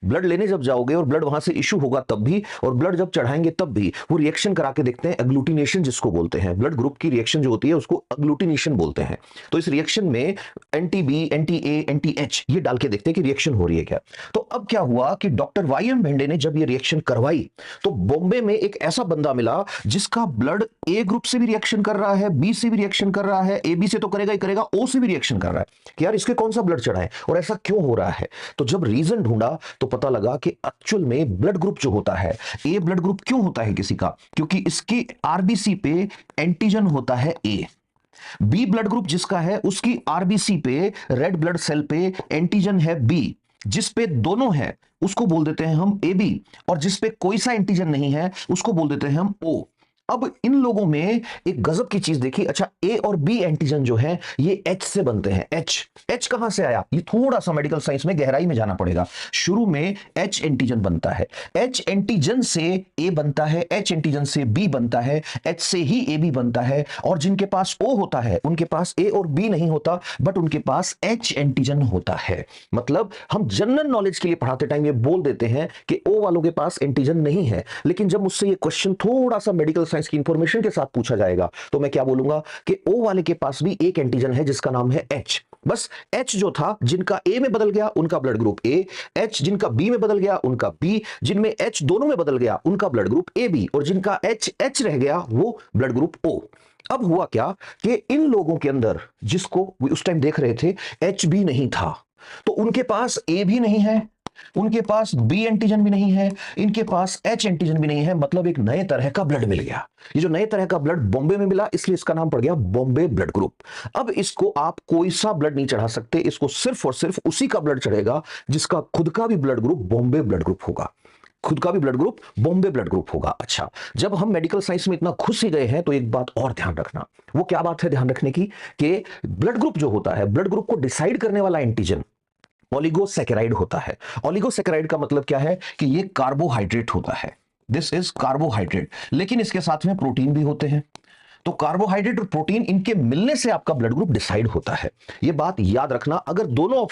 Blood लेने जब जाओगे और ब्लड वहां से इशू होगा तब भी, और ब्लड जब चढ़ाएंगे तब भी वो रिएक्शन करा के देखते हैं, एग्लूटिनेशन जिसको बोलते हैं। ब्लड ग्रुप की रिएक्शन जो होती है उसको एग्लूटिनेशन बोलते हैं। तो इस रिएक्शन में anti B, anti A, anti H ये डाल के देखते हैं कि रिएक्शन हो रही है क्या। तो अब क्या हुआ कि डॉक्टर वाई एम भेंडे ने जब ये रिएक्शन करवाई तो बॉम्बे में एक ऐसा बंदा मिला जिसका ब्लड ए ग्रुप से भी रिएक्शन कर रहा है, बी से भी रिएक्शन कर रहा है, ए बी से तो करेगा ही करेगा, ओ से भी रिएक्शन कर रहा है कि यार इसके कौन सा ब्लड चढ़ा है और ऐसा क्यों हो रहा है। तो जब रीजन ढूंढा तो पता लगा कि एक्चुअल में ब्लड ग्रुप जो होता है, ए ब्लड ग्रुप क्यों होता है किसी का, क्योंकि इसके आरबीसी पे एंटीजन होता है ए। बी ब्लड ग्रुप जिसका है उसकी आरबीसी पे, रेड ब्लड सेल पे एंटीजन है बी। जिस पे दोनों है उसको बोल देते हैं हम ए बी, और जिस पे कोई सा एंटीजन नहीं है उसको बोल देते हैं हम ओ। अब इन लोगों में एक गजब की चीज देखी। अच्छा, ए और बी एंटीजन जो है ये एच से बनते हैं। एच कहां से आया, ये थोड़ा सा मेडिकल साइंस में गहराई में जाना पड़ेगा। शुरू में एच एंटीजन बनता है, एच एंटीजन से ए बनता है, एच एंटीजन से बी बनता है, एच से ही ए बी बनता है। और जिनके पास ओ होता है उनके पास ए और बी नहीं होता, बट उनके पास एच एंटीजन होता है। मतलब हम जनरल नॉलेज के लिए पढ़ाते टाइम ये बोल देते हैं कि ओ वालों के पास एंटीजन नहीं है, लेकिन जब मुझसे ये क्वेश्चन थोड़ा सा मेडिकल साइंस की इंफॉर्मेशन के साथ पूछा जाएगा तो मैं क्या बोलूंगा कि ओ वाले के पास भी एक एंटीजन है जिसका नाम है एच। बस एच जो था, जिनका ए में बदल गया उनका ब्लड ग्रुप ए, एच जिनका बी में बदल गया उनका बी, जिनमें एच दोनों में बदल गया उनका ब्लड ग्रुप ए बी, और जिनका एच एच रह गया वो ब्लड ग्रुप ओ। अब हुआ क्या कि इन लोगों के अंदर जिसको उस टाइम देख रहे थे एच भी नहीं था, तो उनके पास ए भी नहीं है, उनके पास बी एंटीजन भी नहीं है, इनके पास एच एंटीजन भी नहीं है। मतलब एक नए तरह का ब्लड मिल गया। ये जो नए तरह का ब्लड बॉम्बे में मिला इसलिए इसका नाम पड़ गया बॉम्बे ब्लड ग्रुप। अब इसको आप कोई सा ब्लड नहीं चढ़ा सकते, इसको सिर्फ और सिर्फ उसी का ब्लड चढ़ेगा जिसका खुद का भी blood group Bombay blood group होगा, खुद का भी blood group Bombay blood group होगा। अच्छा, जब हम मेडिकल साइंस में इतना घुस ही गए हैं तो एक बात और ध्यान रखना। वो क्या बात है ध्यान रखने की कि ब्लड ग्रुप जो होता है, ब्लड ग्रुप को डिसाइड करने वाला एंटीजन ओलिगोसैकेराइड होता है। ओलिगोसैकेराइड का मतलब क्या है कि ये कार्बोहाइड्रेट होता है, दिस इज कार्बोहाइड्रेट, लेकिन इसके साथ में प्रोटीन भी होते हैं। तो कार्बोहाइड्रेट और प्रोटीन इनके मिलने से आपका ब्लड ग्रुप डिसाइड होता है। ये बात याद रखना। अगर दोनों ऑप्शन